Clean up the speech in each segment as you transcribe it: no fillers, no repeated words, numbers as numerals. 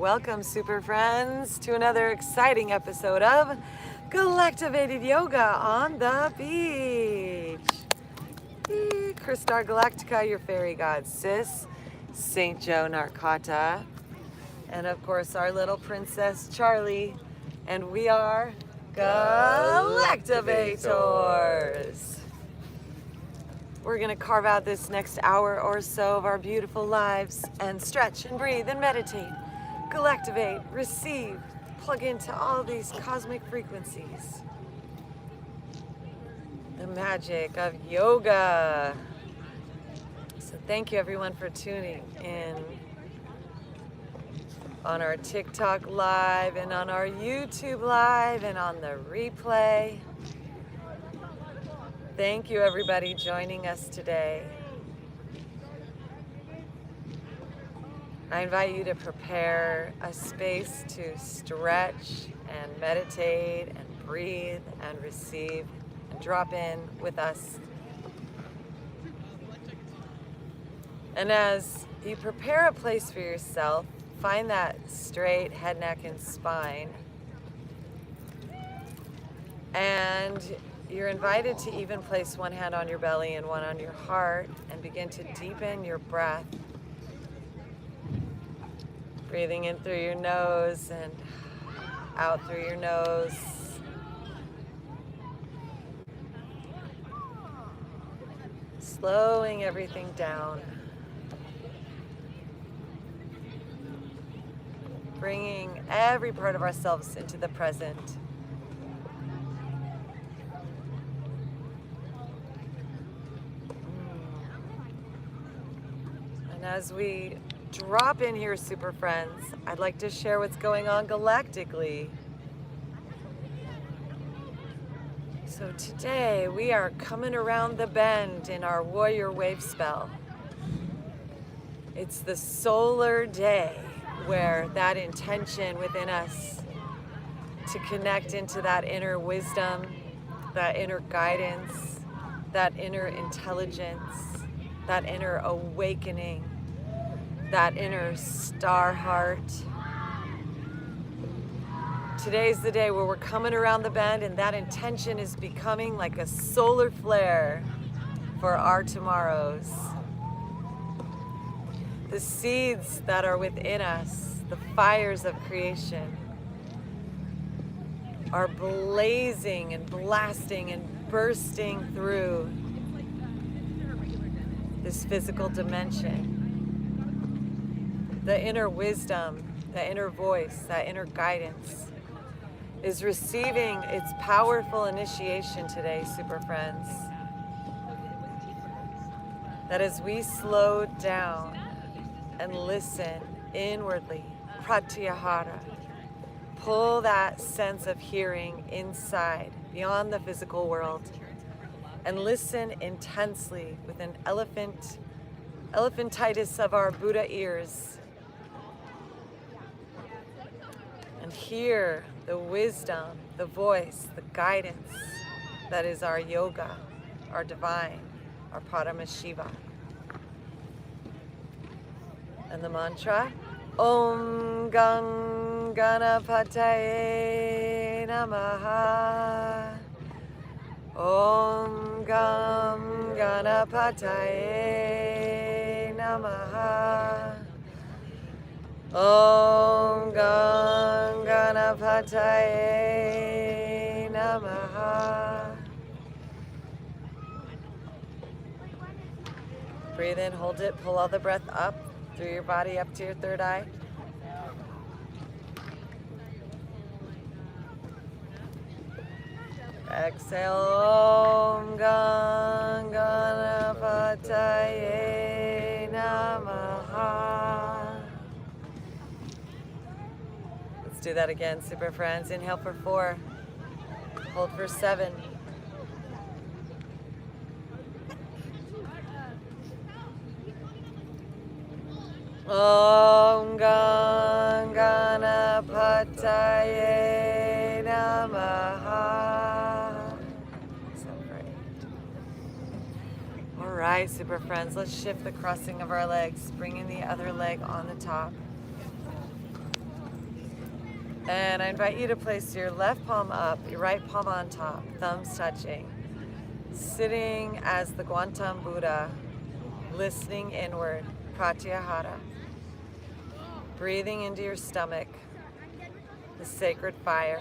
Welcome, super friends, to another exciting episode of Galactivated Yoga on the Beach. Christar Galactica, your fairy god sis, Saint Joe Narcata, and of course our little princess Charlie, and we are Galactivators. We're gonna carve out this next hour or so of our beautiful lives and stretch and breathe and meditate, galactivate, receive, plug into all these cosmic frequencies. The magic of yoga. So thank you everyone for tuning in on our TikTok live and on our YouTube live and on the replay. Thank you everybody joining us today. I invite you to prepare a space to stretch and meditate and breathe and receive and drop in with us. And as you prepare a place for yourself, find that straight head, neck, and spine. And you're invited to even place one hand on your belly and one on your heart and begin to deepen your breath. Breathing in through your nose and out through your nose. Slowing everything down. Bringing every part of ourselves into the present. And as we drop in here, super friends, I'd like to share what's going on galactically. So today we are coming around the bend in our warrior wave spell. It's the solar day where that intention within us to connect into that inner wisdom, that inner guidance, that inner intelligence, that inner awakening, that inner star heart. Today's the day where we're coming around the bend and that intention is becoming like a solar flare for our tomorrows. The seeds that are within us, the fires of creation, are blazing and blasting and bursting through this physical dimension. The inner wisdom, the inner voice, that inner guidance is receiving its powerful initiation today, super friends. That as we slow down and listen inwardly, pratyahara, pull that sense of hearing inside, beyond the physical world, and listen intensely with an elephantitis of our Buddha ears. And hear the wisdom, the voice, the guidance that is our yoga, our divine, our Paramashiva. And the mantra, Om Gang Ganapataye Namaha. Om Gam Ganapataye Namaha. Om Gam Ganapataye Namaha. Breathe in, hold it, pull all the breath up through your body, up to your third eye. Exhale, Om Gam Ganapataye Namaha. Let's do that again, super friends. Inhale for 4, hold for 7. Om Gam Ganapataye Namaha. So great. All right, super friends, let's shift the crossing of our legs, bringing the other leg on the top. And I invite you to place your left palm up, your right palm on top, thumbs touching. Sitting as the Gautam Buddha, listening inward, Pratyahara. Breathing into your stomach, the sacred fire.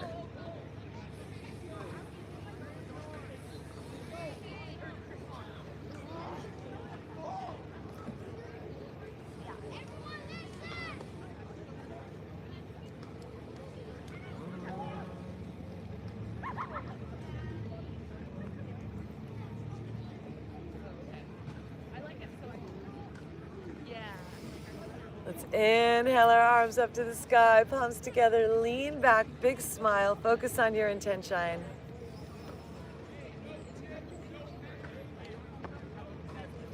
Let's inhale our arms up to the sky, palms together, lean back, big smile, focus on your intention.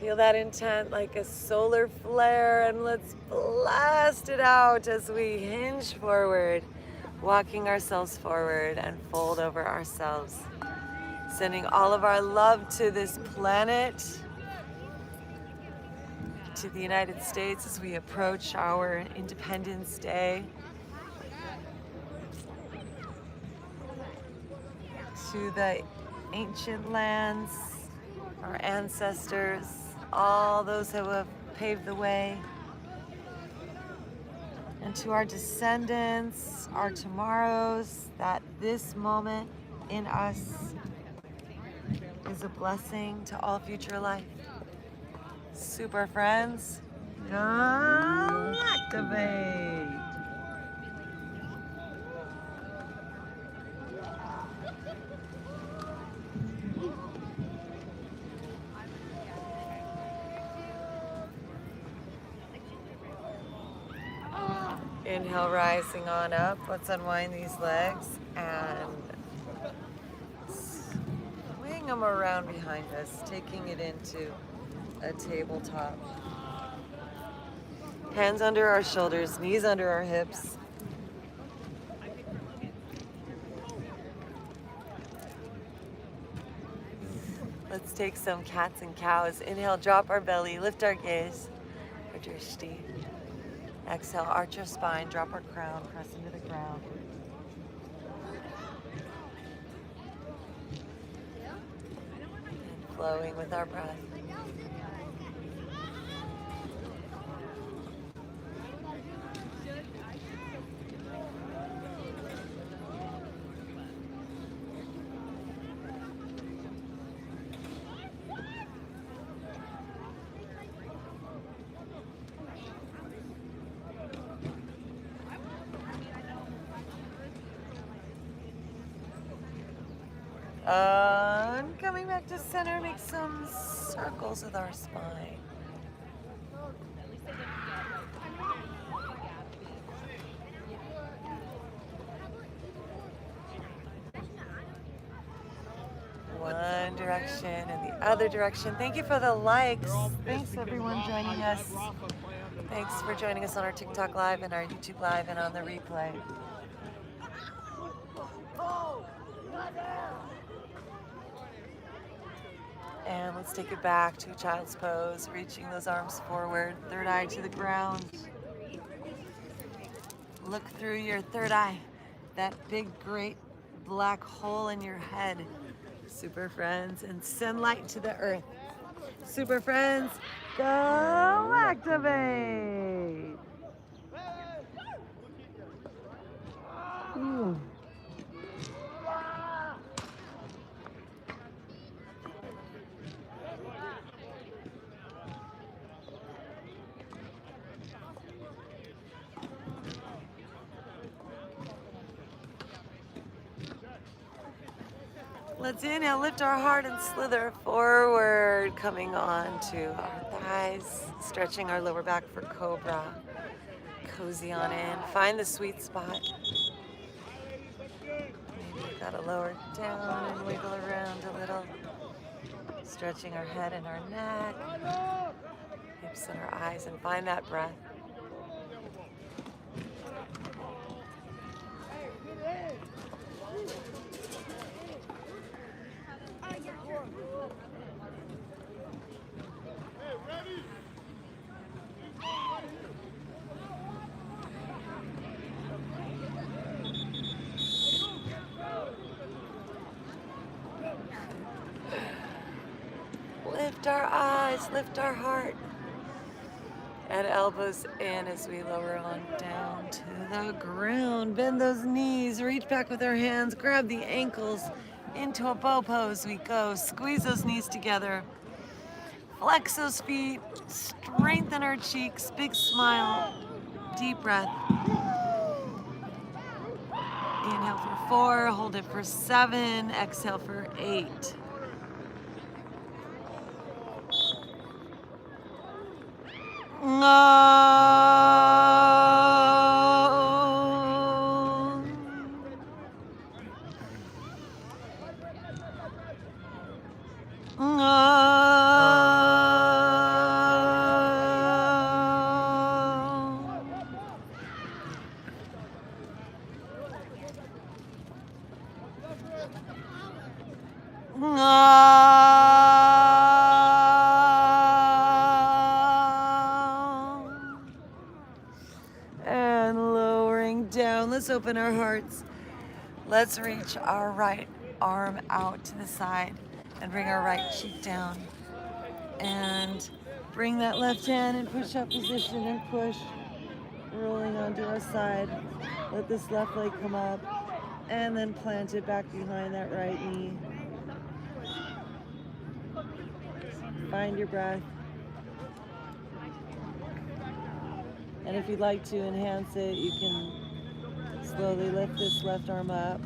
Feel that intent like a solar flare, and let's blast it out as we hinge forward, walking ourselves forward and fold over ourselves. Sending all of our love to this planet, to the United States as we approach our Independence Day, to the ancient lands, our ancestors, all those who have paved the way, and to our descendants, our tomorrows, that this moment in us is a blessing to all future life. Super friends, Galactivate! Inhale, rising on up. Let's unwind these legs and swing them around behind us, taking it into a tabletop. Hands under our shoulders, knees under our hips. Let's take some cats and cows. Inhale, drop our belly, lift our gaze, our drishti. Exhale, arch our spine, drop our crown, press into the ground. And flowing with our breath. And coming back to center, make some circles with our spine. One direction and the other direction. Thank you for the likes. Thanks everyone joining us. Thanks for joining us on our TikTok Live and our YouTube Live and on the replay. And let's take it back to a child's pose, reaching those arms forward, third eye to the ground. Look through your third eye, that big, great black hole in your head, super friends, and send light to the earth. Super friends, Galactivate! Let's inhale, lift our heart and slither forward, coming on to our thighs, stretching our lower back for cobra. Cozy on in, find the sweet spot. Maybe we've got to lower down and wiggle around a little. Stretching our head and our neck, hips and our eyes, and find that breath. lift our eyes, lift our heart. And elbows in as we lower on down to the ground. Bend those knees, reach back with our hands, grab the ankles into a bow pose. We go, squeeze those knees together. Flex those feet, strengthen our cheeks, big smile, deep breath. Inhale for 4, hold it for 7, exhale for 8. And lowering down, let's open our hearts. Let's reach our right arm out to the side and bring our right cheek down. And bring that left hand in push-up position and push, rolling onto our side. Let this left leg come up and then plant it back behind that right knee. Find your breath. And if you'd like to enhance it, you can slowly lift this left arm up.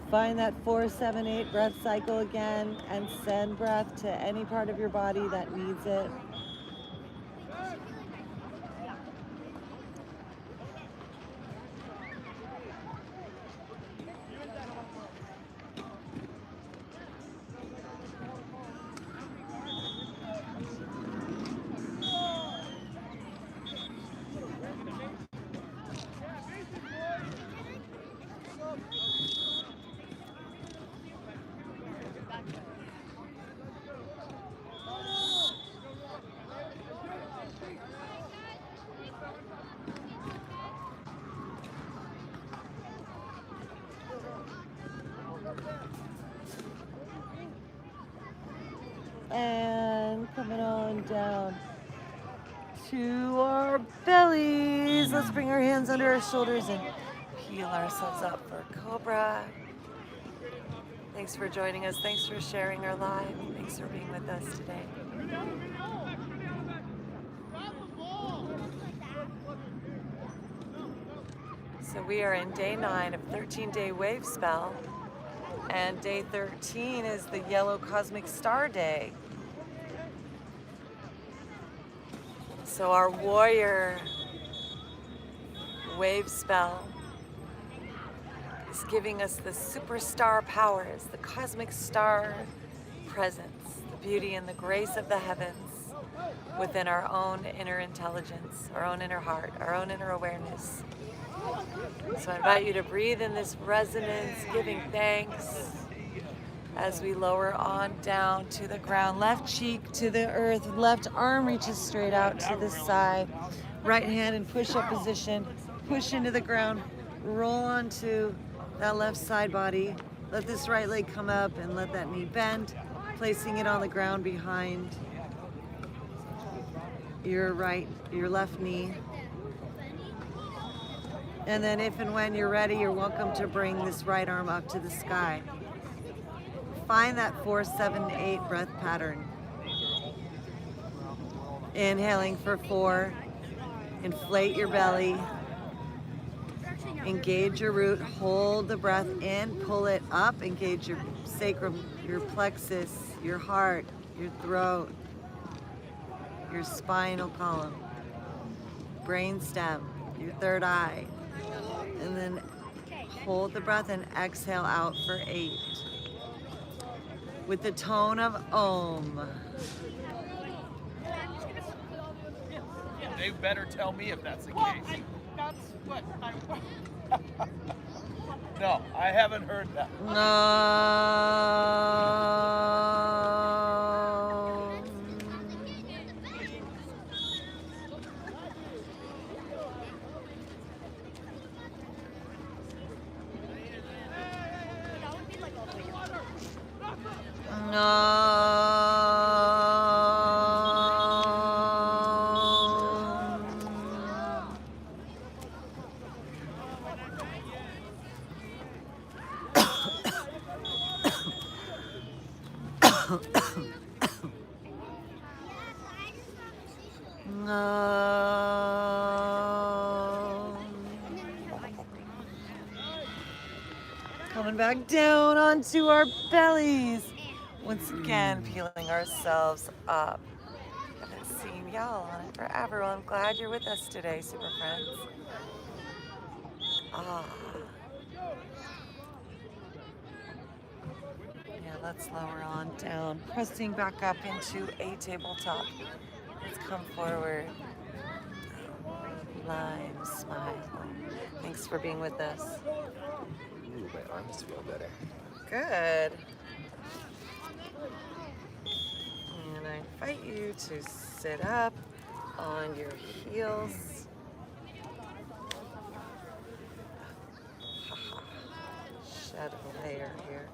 Find that 4, 7, 8 breath cycle again and send breath to any part of your body that needs it. And coming on down to our bellies. Let's bring our hands under our shoulders and peel ourselves up for Cobra. Thanks for joining us. Thanks for sharing our live. Thanks for being with us today. So we are in day 9 of 13-day wave spell. And day 13 is the yellow cosmic star day. So our warrior wave spell is giving us the superstar powers, the cosmic star presence, the beauty and the grace of the heavens within our own inner intelligence, our own inner heart, our own inner awareness. So I invite you to breathe in this resonance, giving thanks as we lower on down to the ground. Left cheek to the earth, left arm reaches straight out to the side. Right hand in push-up position, push into the ground, roll onto that left side body. Let this right leg come up and let that knee bend, placing it on the ground behind your left knee. And then if and when you're ready, you're welcome to bring this right arm up to the sky. Find that 4, 7, 8 breath pattern. Inhaling for 4, inflate your belly, engage your root, hold the breath in, pull it up, engage your sacrum, your plexus, your heart, your throat, your spinal column, brain stem, your third eye. And then hold the breath and exhale out for 8. With the tone of Om. They better tell me if that's the case. That's what No, I haven't heard that. Coming back down onto our bellies. Once again, peeling ourselves up. Haven't seen y'all on it forever. Well, I'm glad you're with us today, super friends. Yeah, let's lower on down. Pressing back up into a tabletop. Let's come forward. Lime smile. Thanks for being with us. Ooh, my arms feel better. Good. And I invite you to sit up on your heels. Shed a layer here.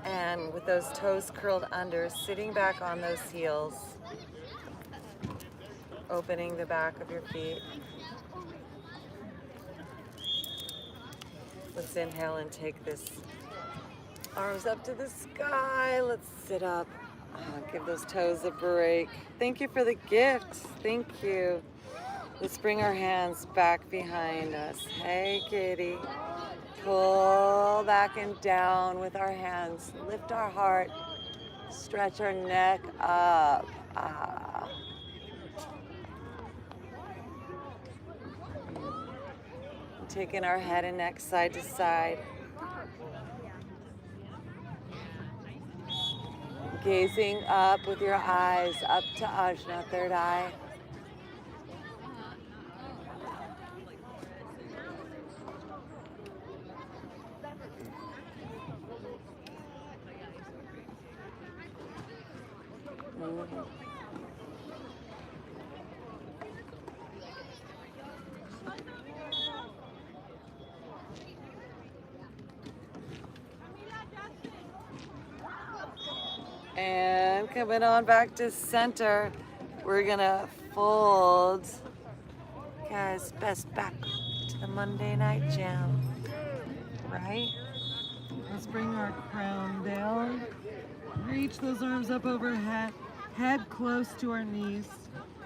And with those toes curled under, sitting back on those heels, opening the back of your feet. Let's inhale and take this arms up to the sky. Let's sit up. Give those toes a break. Thank you for the gift. Thank you. Let's bring our hands back behind us. Hey, kitty. Pull back and down with our hands. Lift our heart. Stretch our neck up. Taking our head and neck side to side. Gazing up with your eyes up to Ajna, third eye. And coming on back to center, we're gonna fold, guys, best back to the Monday night jam, right? Let's bring our crown down, reach those arms up overhead, head close to our knees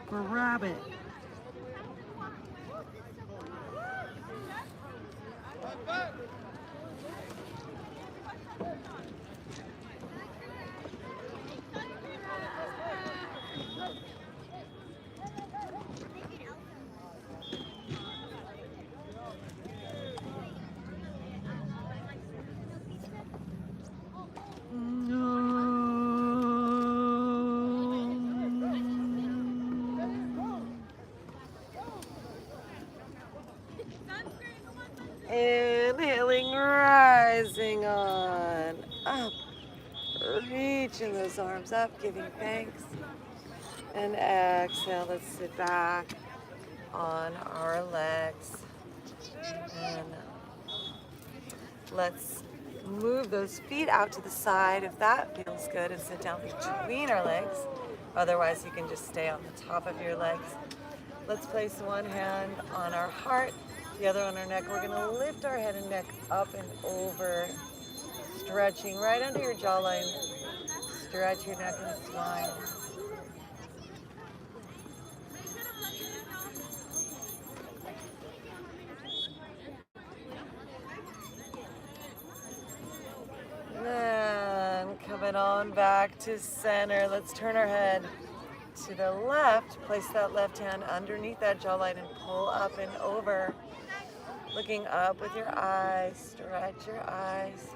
for rabbit. Inhaling, rising on up, reaching those arms up, giving thanks. And exhale, let's sit back on our legs. And let's move those feet out to the side if that feels good, and sit down between our legs. Otherwise, you can just stay on the top of your legs. Let's place one hand on our heart, the other on our neck. We're gonna lift our head and neck up and over, stretching right under your jawline. Stretch your neck and smile. Then coming on back to center. Let's turn our head to the left. Place that left hand underneath that jawline and pull up and over. Looking up with your eyes. Stretch your eyes.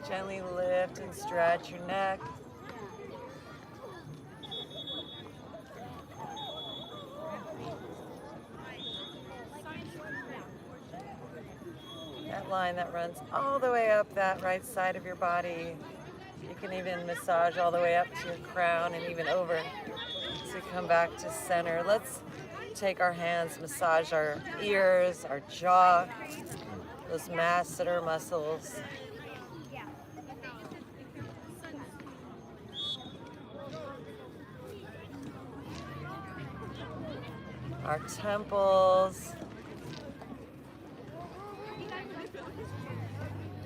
Gently lift and stretch your neck. That line that runs all the way up that right side of your body. You can even massage all the way up to your crown and even over. So you come back to center. Let's take our hands, massage our ears, our jaw, those masseter muscles. Our temples,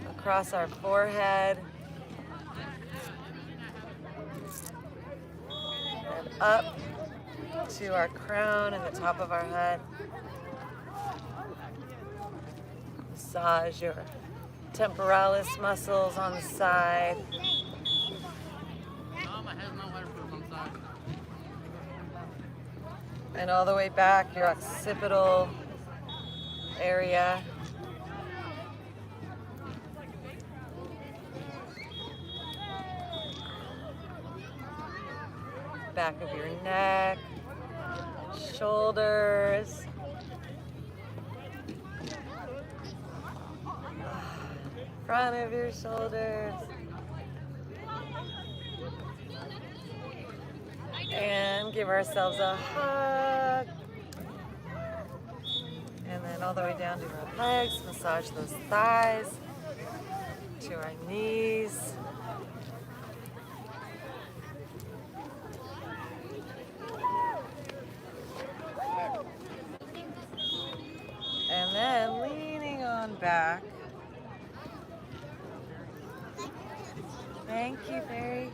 across our forehead, and up to our crown and the top of our head. Massage your temporalis muscles on the side. And all the way back, your occipital area. Back of your neck, shoulders. Front of your shoulders. And give ourselves a hug. And then all the way down to our legs. Massage those thighs to our knees. And then leaning on back. Thank you, Fairy.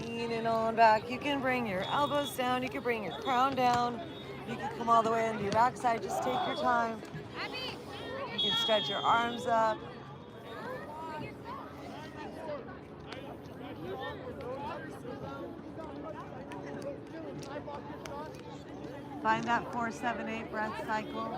Leaning on back. You can bring your elbows down. You can bring your crown down. You can come all the way into your backside. Just take your time. You can stretch your arms up. Find that 4-7-8 breath cycle.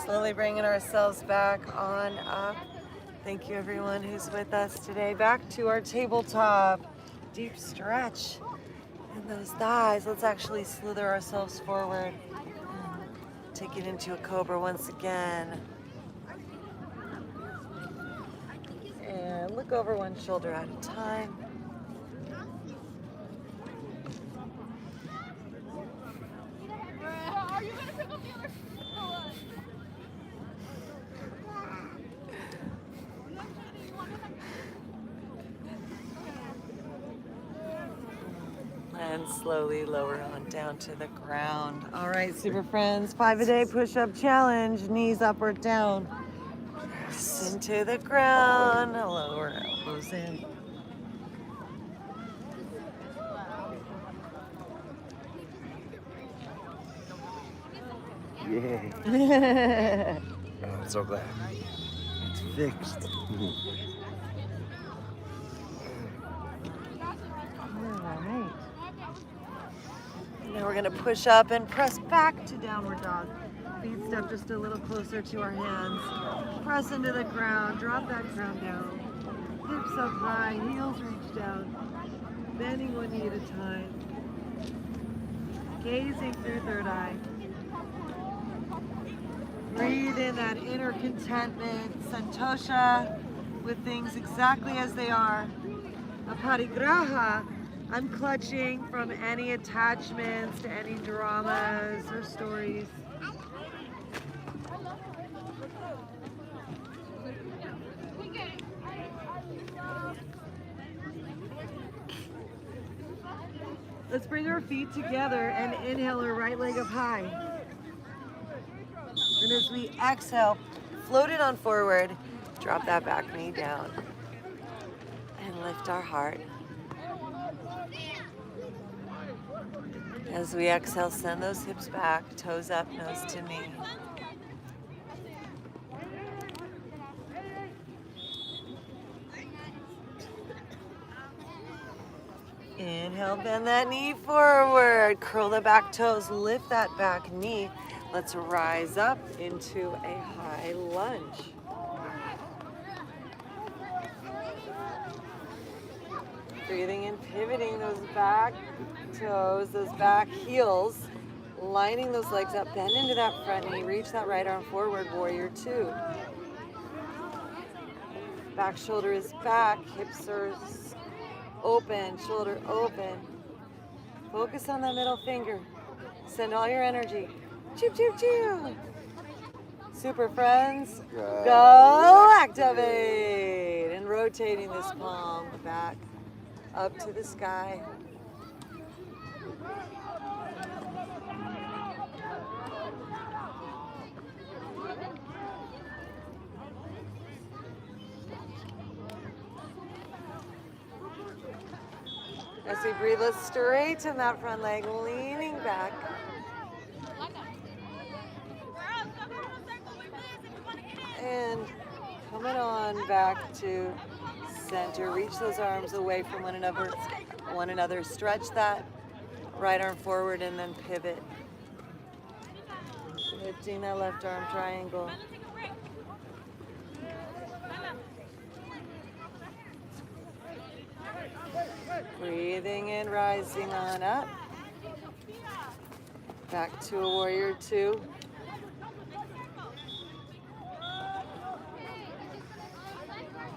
Slowly bringing ourselves back on up. Thank you everyone who's with us today. Back to our tabletop. Deep stretch in those thighs. Let's actually slither ourselves forward. Take it into a cobra once again. And look over one shoulder at a time. Are you going to pick up the other? And slowly lower on down to the ground. All right, super friends, 5-a-day push-up challenge. Knees up or down. Press into the ground. Lower elbows in. Yay. Oh, I'm so glad. It's fixed. Alright. Now we're going to push up and press back to downward dog. Feet step just a little closer to our hands. Press into the ground. Drop that crown down. Hips up high. Heels reach down. Bending one knee at a time. Gazing through third eye. Breathe in that inner contentment, santosha, with things exactly as they are. Aparigraha, unclutching from any attachments to any dramas or stories. Oh, Let's bring our feet together and inhale our right leg up high. And as we exhale, float it on forward, drop that back knee down, and lift our heart. As we exhale, send those hips back, toes up, nose to knee. Inhale, bend that knee forward, curl the back toes, lift that back knee. Let's rise up into a high lunge. Breathing and pivoting those back toes, those back heels, lining those legs up, bend into that front knee, reach that right arm forward, warrior two. Back shoulder is back, hips are open, shoulder open. Focus on the middle finger. Send all your energy. Choo, choo, choo. Super friends, Galactivate. And rotating this palm back up to the sky. As we breathe, let's straighten that front leg, leaning back. And coming on back to center. Reach those arms away from one another. Stretch that right arm forward and then pivot. Lifting that left arm triangle. Breathing in, rising on up. Back to a warrior two.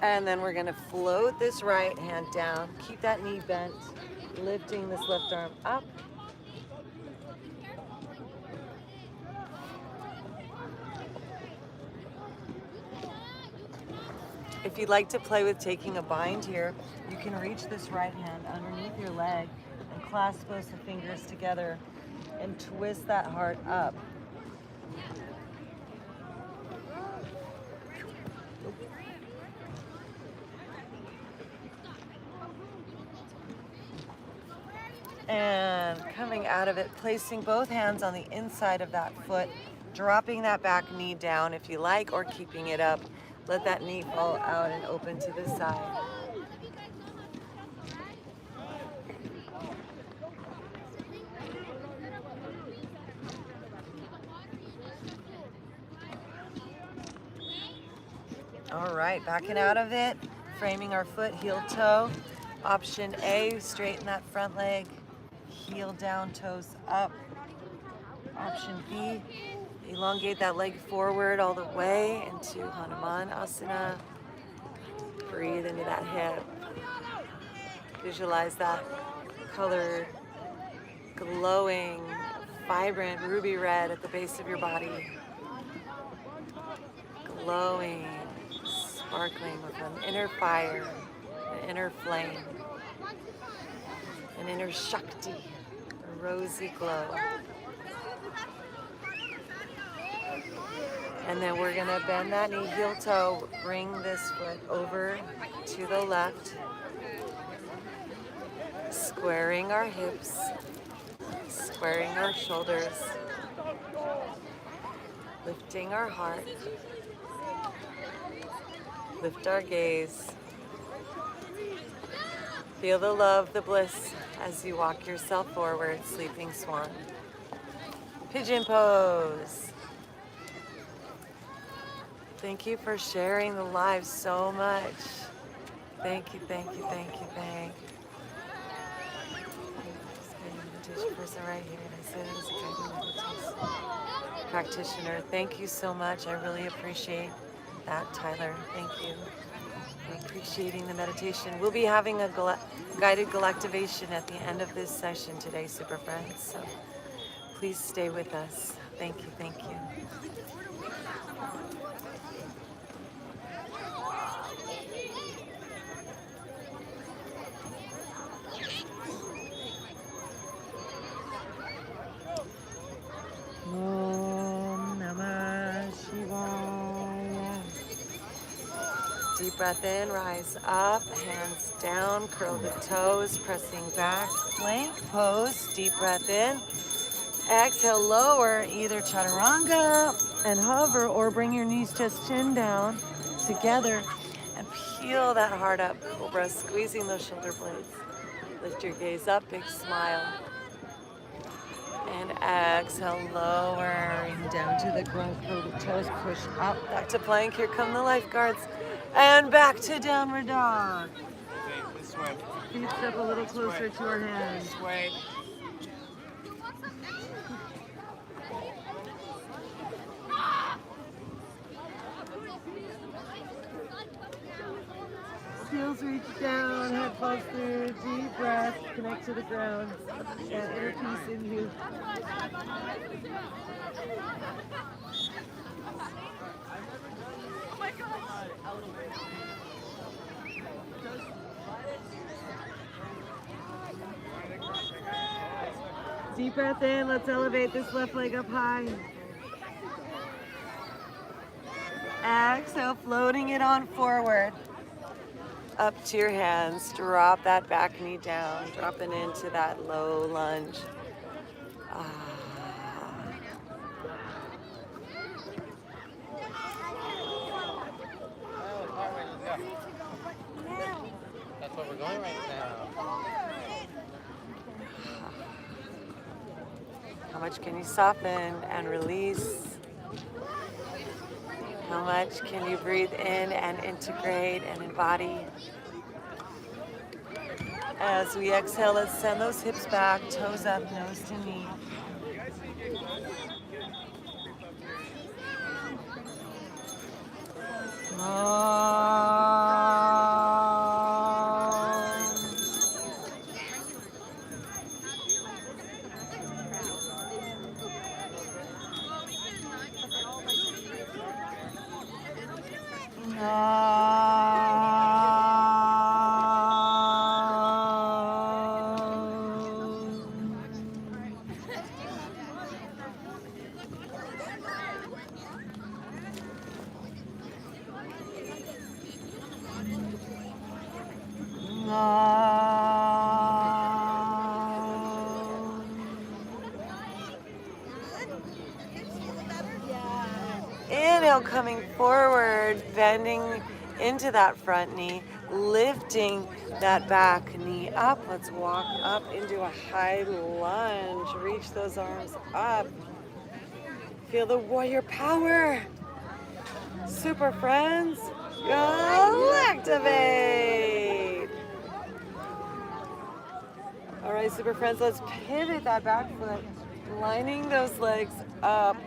And then we're going to float this right hand down. Keep that knee bent. Lifting this left arm up. If you'd like to play with taking a bind here, you can reach this right hand underneath your leg and clasp both the fingers together and twist that heart up. And coming out of it, placing both hands on the inside of that foot, dropping that back knee down if you like, or keeping it up. Let that knee fall out and open to the side. All right, backing out of it, framing our foot, heel toe. Option A, straighten that front leg, heel down, toes up. Option B, elongate that leg forward all the way into Hanuman Asana. Breathe into that hip. Visualize that colored, glowing, vibrant ruby red at the base of your body. Glowing, sparkling with an inner fire, an inner flame, an inner Shakti, a rosy glow. And then we're gonna bend that knee, heel toe, bring this foot over to the left, squaring our hips, squaring our shoulders, lifting our heart, lift our gaze. Feel the love, the bliss as you walk yourself forward, sleeping swan. Pigeon pose. Thank you for sharing the live so much. Thank you, thank you, thank you, thank you. Just getting a meditation person right here, and I said it as a guided meditation practitioner. Thank you so much. I really appreciate that, Tyler. Thank you for appreciating the meditation. We'll be having a guided galactivation at the end of this session today, super friends. So please stay with us. Thank you, thank you. Deep breath in, rise up, hands down, curl the toes, pressing back, plank pose. Deep breath in. Exhale, lower, either chaturanga and hover, or bring your knees just chin down together and peel that heart up. Cobra, squeezing those shoulder blades. Lift your gaze up, big smile. And exhale, lowering down to the ground, curl the toes, push up, back to plank. Here come the lifeguards. And back to downward dog. Okay, this way. Feet step a little closer to our hands. This way. Heels reach down, head falls through, deep breath, connect to the ground. That inner peace in you. Deep breath in, let's elevate this left leg up high. Exhale, floating it on forward. Up to your hands, drop that back knee down, dropping into that low lunge. That's where we're going right now. How much can you soften and release? How much can you breathe in and integrate and embody? As we exhale, let's send those hips back, toes up, nose to knee. Inhale, coming forward, bending into that front knee, lifting that back knee up. Let's walk up into a high lunge. Reach those arms up. Feel the warrior power. Super friends, Galactivate. All right, super friends, let's pivot that back foot, lining those legs up,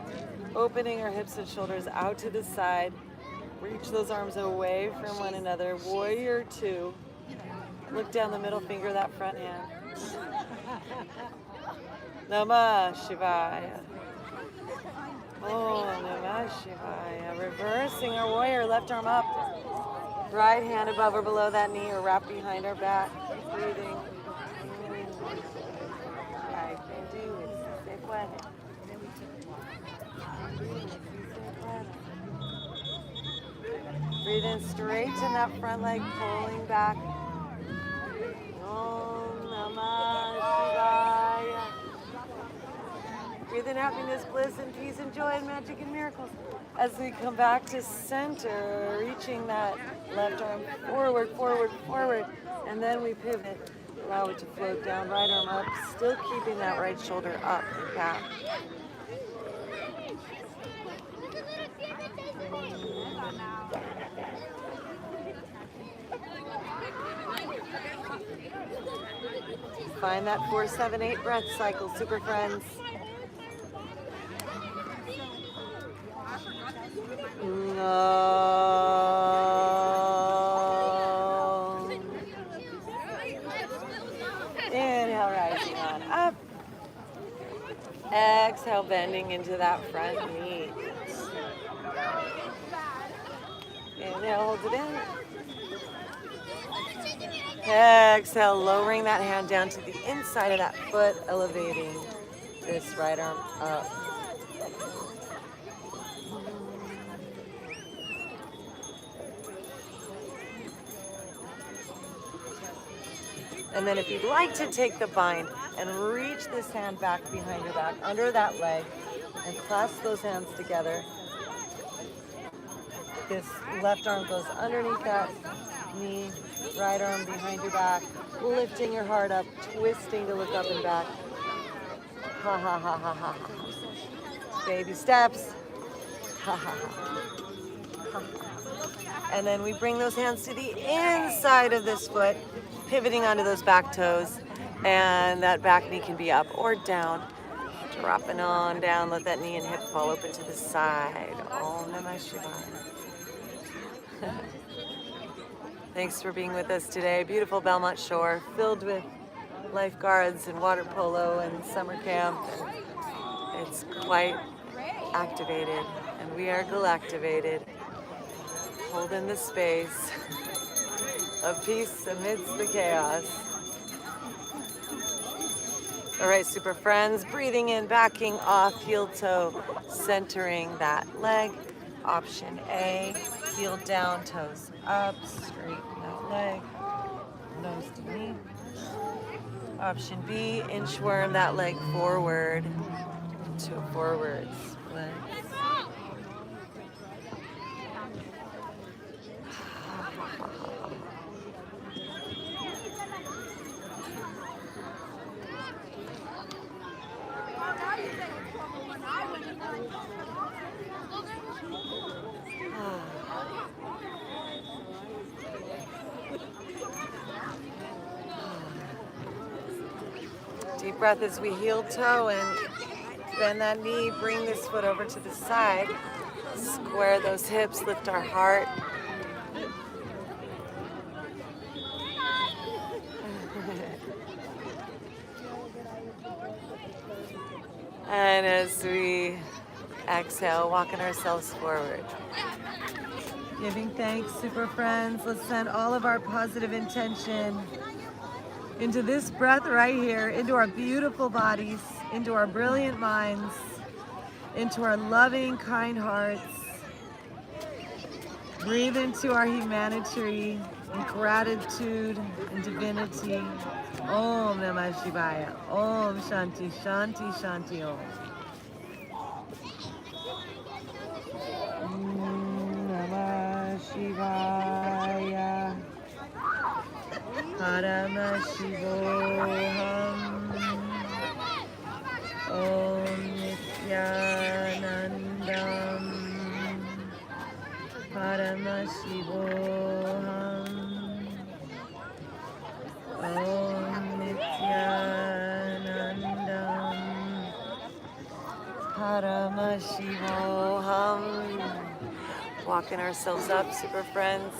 opening our hips and shoulders out to the side. Reach those arms away from one another. Warrior two. Look down the middle finger, that front hand. Namah Shivaya. Oh, Namah Shivaya. Reversing our warrior, left arm up. Right hand above or below that knee or wrapped behind our back. Breathing. I can do it. Se puede. Breathe in, straighten that front leg, pulling back. Om Namah Shivaya. Breathe in happiness, bliss, and peace, and joy, and magic, and miracles. As we come back to center, reaching that left arm forward, forward, forward, and then we pivot. Allow it to float down, right arm up, still keeping that right shoulder up and back. Find that 4-7-8 breath cycle, super friends. Inhale, rising on up. Exhale, bending into that front knee. Inhale, hold it in. Exhale, lowering that hand down to the inside of that foot, elevating this right arm up. And then if you'd like to take the bind and reach this hand back behind your back, under that leg, and clasp those hands together. This left arm goes underneath that knee, right arm behind your back, lifting your heart up, twisting to look up and back. Ha ha ha ha ha ha. Baby steps. Ha ha ha. Ha. And then we bring those hands to the inside of this foot, pivoting onto those back toes. And that back knee can be up or down. Dropping on down, let that knee and hip fall open to the side. Om Namah Shivaya. Thanks for being with us today. Beautiful Belmont Shore, filled with lifeguards and water polo and summer camp. And it's quite activated, and we are Galactivated, holding the space of peace amidst the chaos. All right, super friends, breathing in, backing off, heel toe, centering that leg. Option A, heel down, toes up, straighten that leg, nose to knee. Option B, inchworm that leg forward to a forward split. Deep breath as we heel toe and bend that knee, bring this foot over to the side, square those hips, lift our heart. And as we exhale, walking ourselves forward. Giving thanks, super friends. Let's send all of our positive intention into this breath right here, into our beautiful bodies, into our brilliant minds, into our loving, kind hearts. Breathe into our humanity and gratitude and divinity. Om Namah Shivaya. Om Shanti, Shanti, Shanti Om. Om Namah Shivaya. Parama Shivoham. Om Nityanandam. Parama Shivoham. Om Nityanandam. Parama Shivoham. Walking ourselves up, super friends.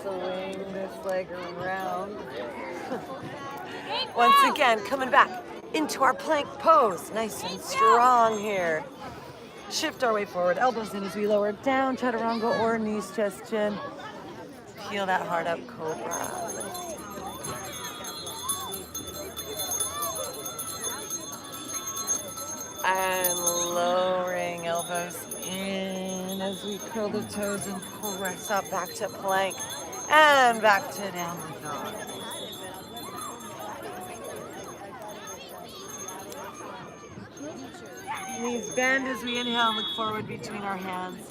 Swing this leg around. Once again, coming back into our plank pose. Nice and strong here. Shift our way forward, elbows in as we lower down, chaturanga or knees, chest, chin. Peel that heart up, cobra. And lowering elbows in as we curl the toes and press up back to plank and back to downward dog. Knees bend as we inhale, look forward between our hands.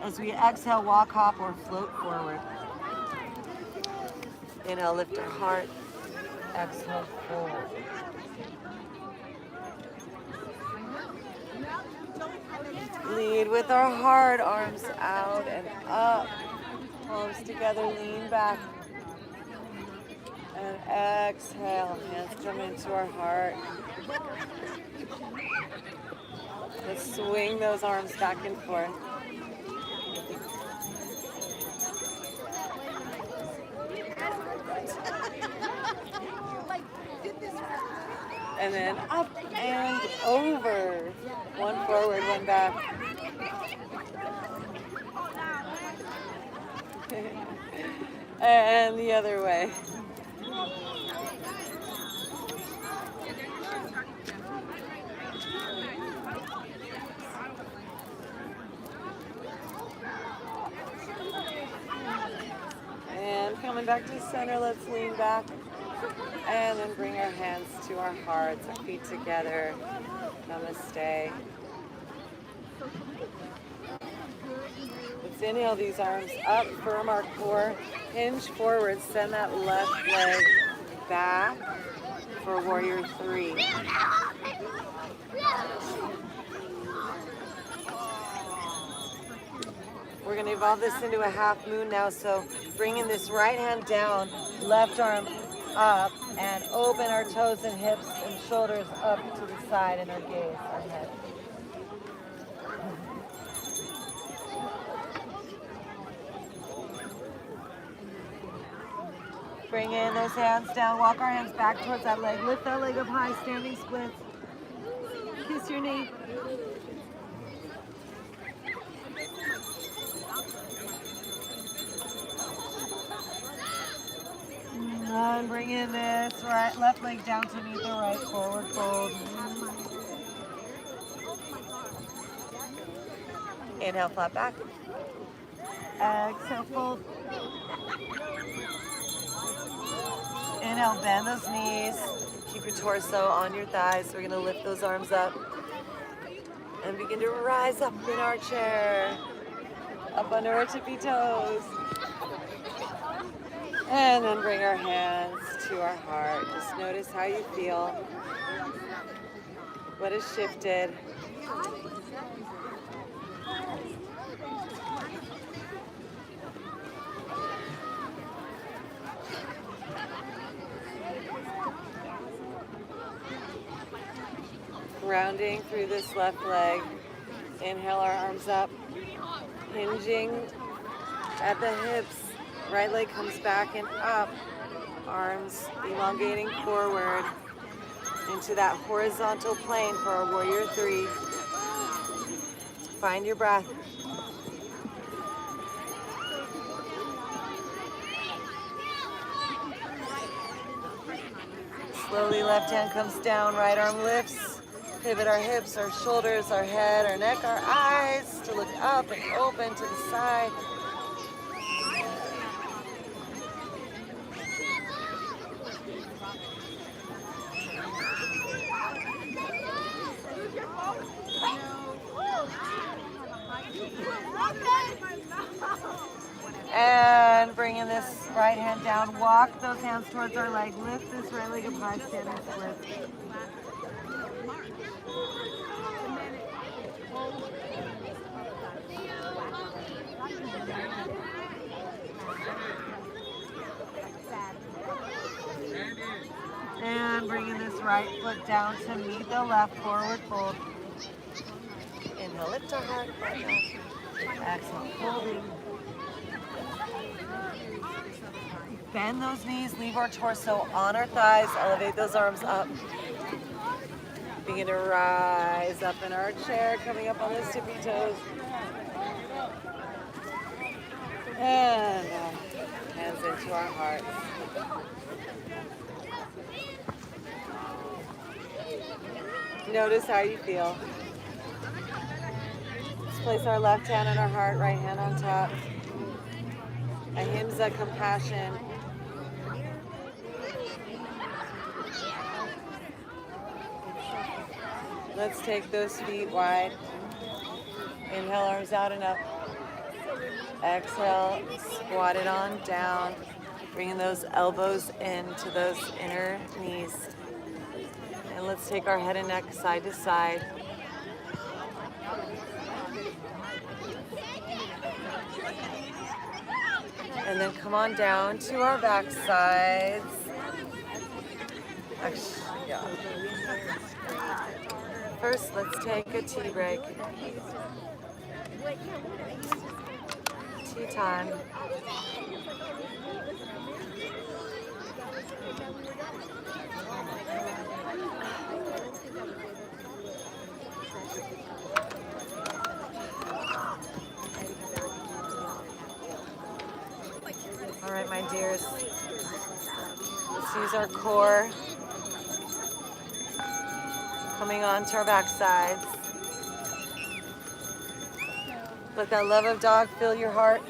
As we exhale, walk, hop, or float forward. Inhale, lift our heart. Exhale, forward. Lead with our heart, arms out and up. Palms together, lean back. And exhale, hands come into our heart. Let's swing those arms back and forth. And then up and over. One forward, one back. And the other way. And coming back to center. Let's lean back. And then bring our hands to our hearts, our feet together. Namaste. Let's inhale these arms up, firm our core, hinge forward, send that left leg back for warrior 3. We're going to evolve this into a half moon now, so bringing this right hand down, left arm up, and open our toes and hips and shoulders up to the side and our gaze ahead. Bring in those hands down, walk our hands back towards that leg, lift that leg up high, standing splits. Kiss your knee. And bring in this right left leg down to meet the right, forward fold. Inhale, flat back. Exhale, fold. Inhale, bend those knees. Keep your torso on your thighs. We're gonna lift those arms up and begin to rise up in our chair, up under our tippy toes. And then bring our hands to our heart. Just notice how you feel. What has shifted. Rounding through this left leg. Inhale our arms up. Hinging at the hips. Right leg comes back and up. Arms elongating forward into that horizontal plane for our warrior 3. Find your breath. Slowly left hand comes down, right arm lifts. Pivot our hips, our shoulders, our head, our neck, our eyes to look up and open to the side. And bringing this right hand down, walk those hands towards our leg, lift this right leg up high, standing split. And bringing this right foot down to meet the left, forward fold. Inhale, lift our heart. Exhale, folding. Bend those knees, leave our torso on our thighs, elevate those arms up. Begin to rise up in our chair, coming up on those tippy toes. And hands into our hearts. Notice how you feel. Let's place our left hand on our heart, right hand on top. Ahimsa, compassion. Let's take those feet wide. Inhale, arms out and up. Exhale, squat it on down. Bringing those elbows into those inner knees. And let's take our head and neck side to side. And then come on down to our back sides. Actually, yeah. First, let's take a tea break. Tea time. All right, my dears. Let's use our core. Coming on to our back sides. Let that love of dog fill your heart.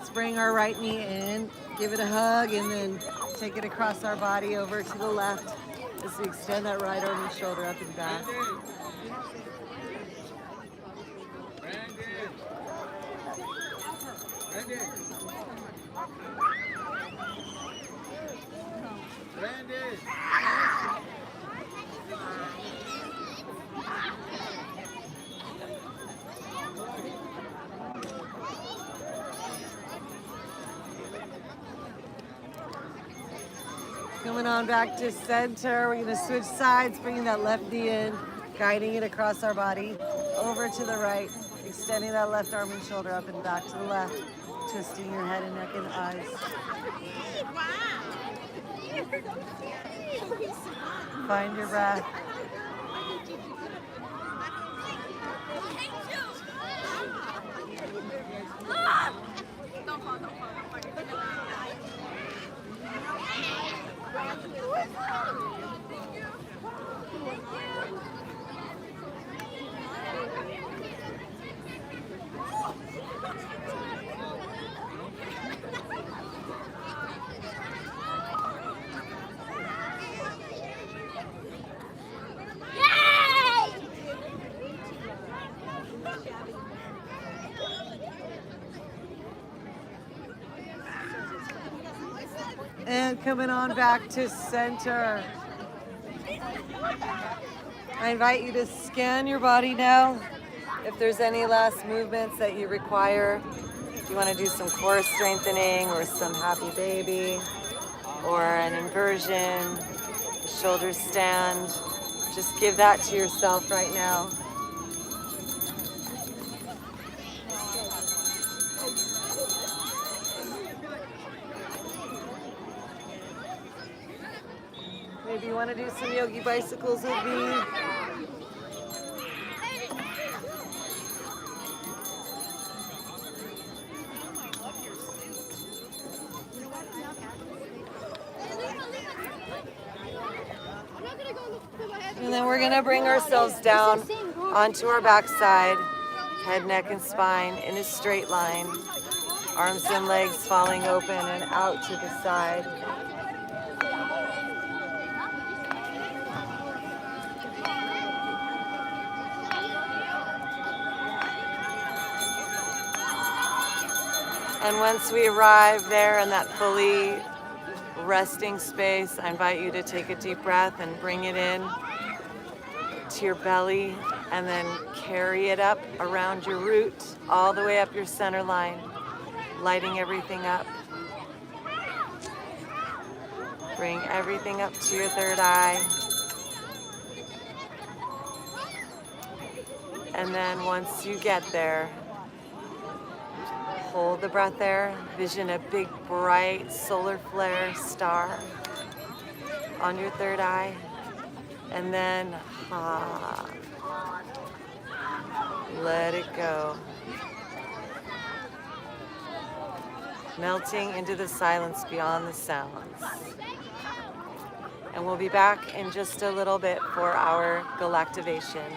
Let's bring our right knee in, give it a hug, and then take it across our body over to the left as we extend that right arm and shoulder up and back. Coming on back to center. We're gonna switch sides, bringing that left knee in, guiding it across our body, over to the right, extending that left arm and shoulder up and back to the left, twisting your head and neck and eyes. Find your breath. And coming on back to center. I invite you to scan your body now. If there's any last movements that you require, if you want to do some core strengthening or some happy baby or an inversion, a shoulder stand, just give that to yourself right now. Maybe you want to do some yogi bicycles with me. And then we're gonna bring ourselves down onto our backside, head, neck, and spine in a straight line. Arms and legs falling open and out to the side. And once we arrive there in that fully resting space, I invite you to take a deep breath and bring it in to your belly and then carry it up around your root, all the way up your center line, lighting everything up. Bring everything up to your third eye. And then once you get there, hold the breath there. Vision a big, bright solar flare star on your third eye. And then let it go. Melting into the silence beyond the sounds. And we'll be back in just a little bit for our Galactivation.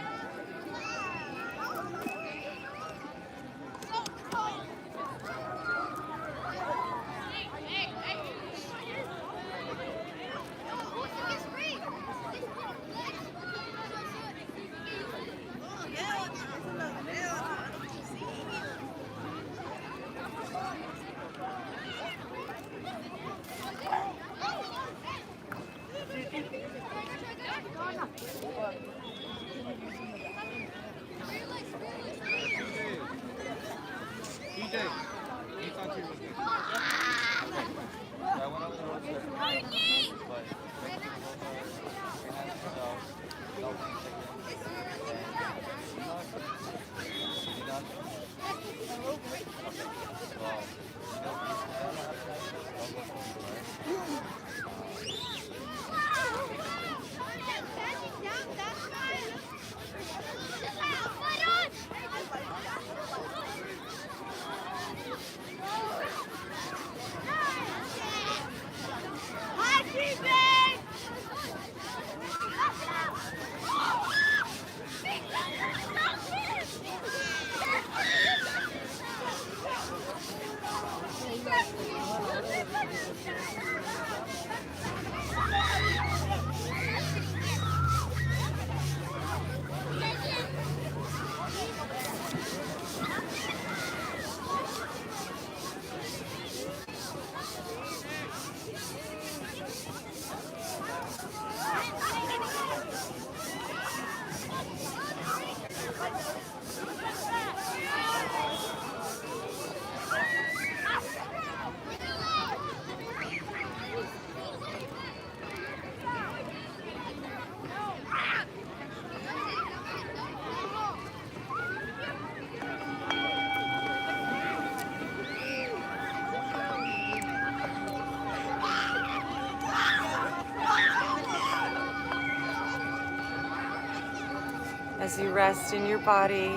As you rest in your body,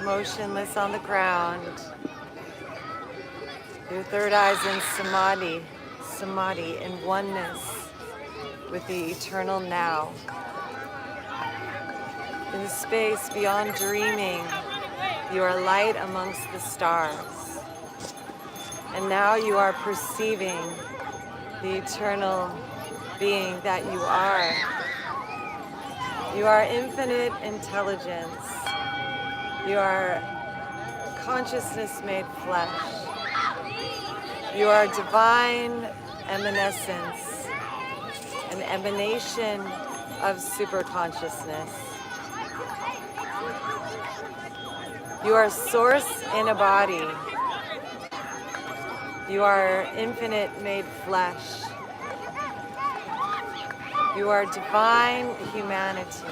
motionless on the ground, your third eye's in samadhi, in oneness with the eternal now. In the space beyond dreaming, you are light amongst the stars. And now you are perceiving the eternal being that you are. You are infinite intelligence. You are consciousness made flesh. You are divine evanescence, an emanation of superconsciousness. You are source in a body. You are infinite made flesh. You are divine humanity.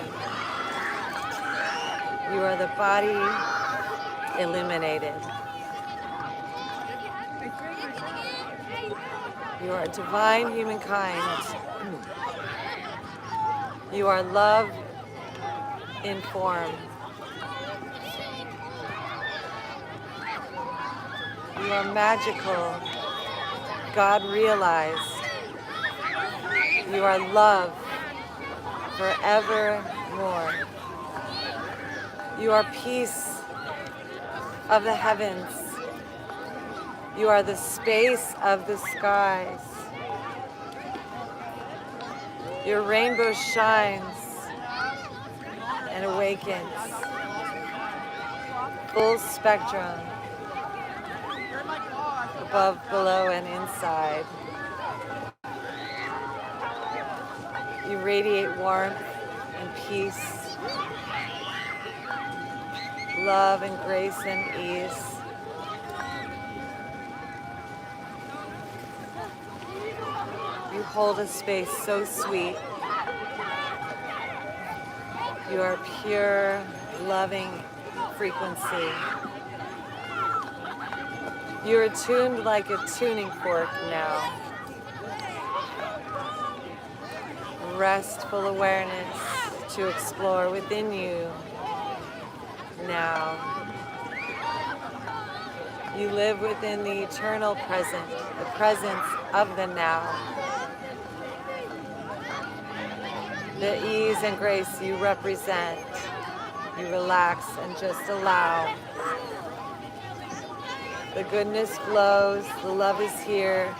You are the body illuminated. You are divine humankind. You are love in form. You are magical, God realized. You are love forevermore. You are peace of the heavens. You are the space of the skies. Your rainbow shines and awakens. Full spectrum, above, below, and inside. You radiate warmth and peace, love and grace and ease. You hold a space so sweet. You are pure, loving frequency. You are tuned like a tuning fork now. Restful awareness to explore within you now. You live within the eternal present, the presence of the now. The ease and grace you represent, you relax and just allow. The goodness flows, the love is here,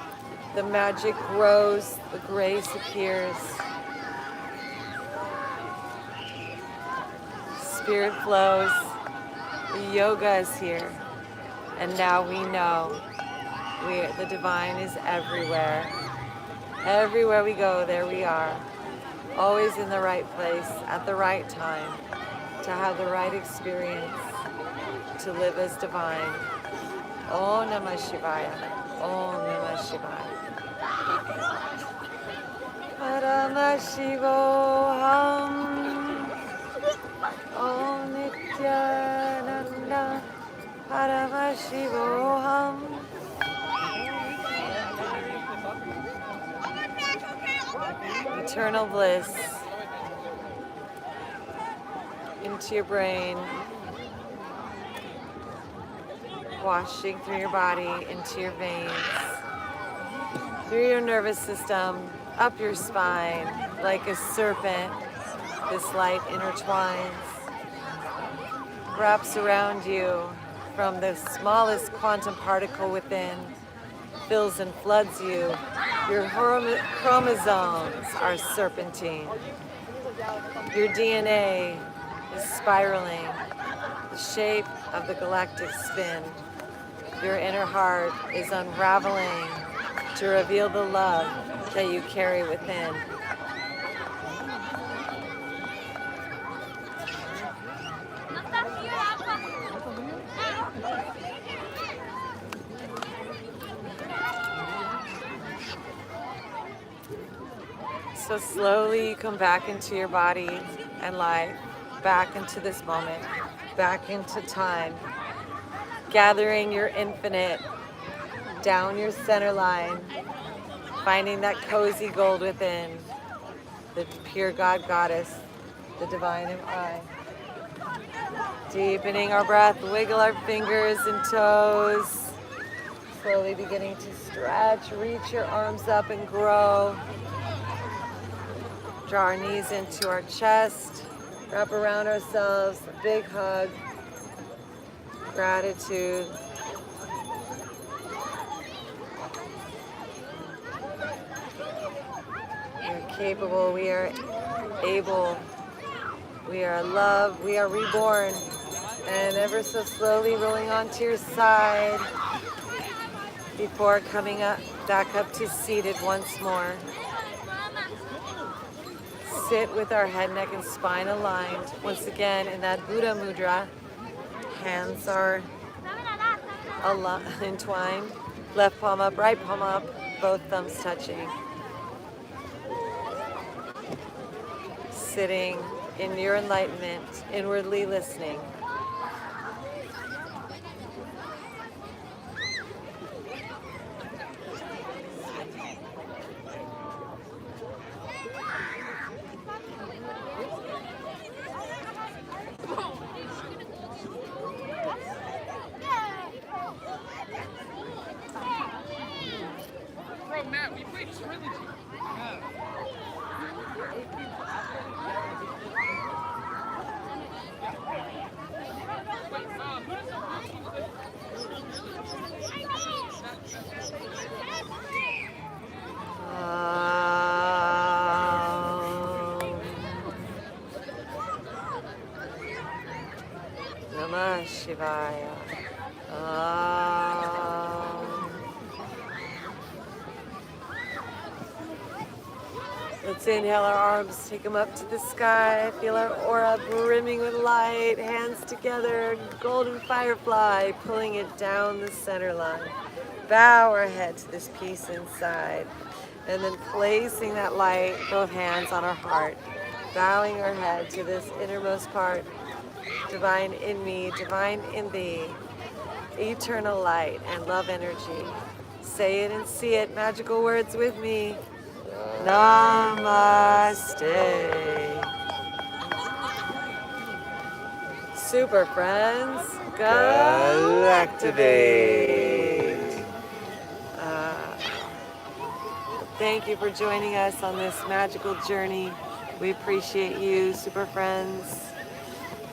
the magic grows, the grace appears. Spirit flows, the yoga is here, and now we know the divine is everywhere. Everywhere we go, there we are. Always in the right place, at the right time, to have the right experience, to live as divine. Om Namah Shivaya. Om Namah Shivaya. Parama Shivoham. Om Nityananda. Parama Shivoham. Eternal bliss into your brain, washing through your body, into your veins, through your nervous system, up your spine, like a serpent. This light intertwines, wraps around you from the smallest quantum particle within, fills and floods you. Your chromosomes are serpentine. Your DNA is spiraling, the shape of the galactic spin. Your inner heart is unraveling to reveal the love that you carry within. So slowly you come back into your body and life, back into this moment, back into time, gathering your infinite down your center line, finding that cozy gold within, the pure God Goddess, the divine I. Deepening our breath, wiggle our fingers and toes. Slowly beginning to stretch, reach your arms up and grow. Draw our knees into our chest, wrap around ourselves, a big hug, gratitude. We are capable, we are able, we are loved, we are reborn. And ever so slowly rolling onto your side before coming up, back up to seated once more. Sit with our head, neck, and spine aligned. Once again, in that Buddha mudra, hands are entwined. Left palm up, right palm up, both thumbs touching. Sitting in your enlightenment, inwardly listening. Matt, we played Trilogy. Namah Shivaya. Let's inhale our arms, take them up to the sky. Feel our aura brimming with light. Hands together, golden firefly, pulling it down the center line. Bow our head to this peace inside. And then placing that light, both hands on our heart. Bowing our head to this innermost part. Divine in me, divine in thee. Eternal light and love energy. Say it and see it. Magical words with me. Namaste. Super friends, Galactivate. Thank you for joining us on this magical journey. We appreciate you, super friends.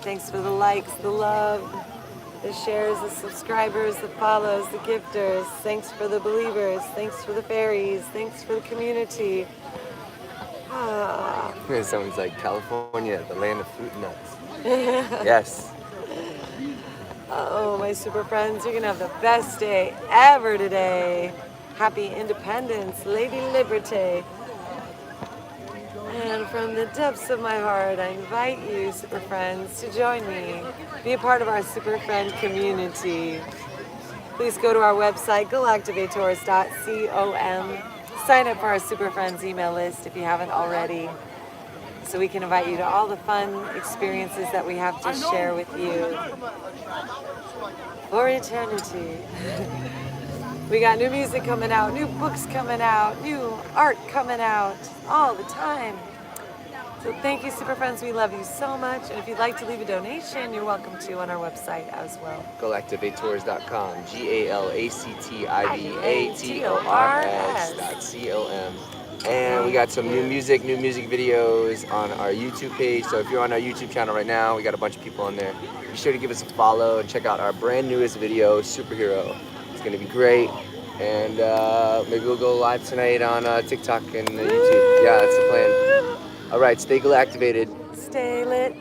Thanks for the likes, the love, the shares, the subscribers, the follows, the gifters. Thanks for the believers. Thanks for the fairies. Thanks for the community. Sounds like California, the land of fruit and nuts. Yes. Oh, my super friends, you're gonna have the best day ever today. Happy Independence, Lady Liberté. And from the depths of my heart, I invite you, super friends, to join me. Be a part of our super friend community. Please go to our website, galactivators.com. Sign up for our super friends email list if you haven't already, so we can invite you to all the fun experiences that we have to share with you for eternity. We got new music coming out, new books coming out, new art coming out all the time. So thank you, super friends. We love you so much. And if you'd like to leave a donation, you're welcome to on our website as well. Galactivators.com. Galactivators.com. And we got some new music videos on our YouTube page. So if you're on our YouTube channel right now, we got a bunch of people on there. Be sure to give us a follow and check out our brand newest video, Superhero. It's going to be great. And maybe we'll go live tonight on TikTok and YouTube. Yeah, that's the plan. All right, stay galactivated. Stay lit.